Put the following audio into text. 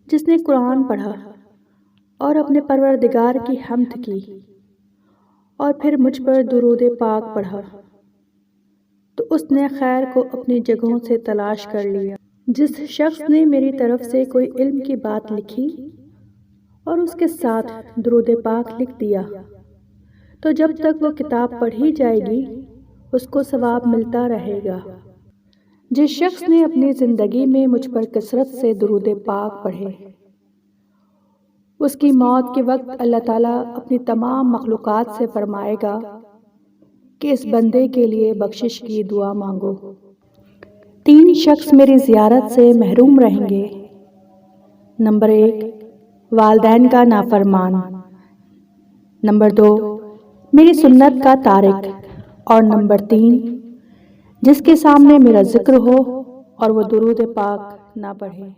جس نے قرآن پڑھا اور اپنے پروردگار کی حمد کی اور پھر مجھ پر درود پاک پڑھا تو اس نے خیر کو اپنی جگہوں سے تلاش کر لیا۔ جس شخص نے میری طرف سے کوئی علم کی بات لکھی اور اس کے ساتھ درود پاک لکھ دیا تو جب تک وہ کتاب پڑھی جائے گی اس کو ثواب ملتا رہے گا۔ جس شخص نے اپنی زندگی میں مجھ پر کثرت سے درود پاک پڑھے اس کی موت کے وقت اللہ تعالیٰ اپنی تمام مخلوقات سے فرمائے گا کہ اس بندے کے لیے بخشش کی دعا مانگو۔ 3 شخص میری زیارت سے محروم رہیں گے۔ نمبر 1 والدین کا نافرمان، نمبر 2 میری سنت کا تارک، اور نمبر 3 جس کے سامنے میرا ذکر ہو اور وہ درود پاک نہ پڑھے۔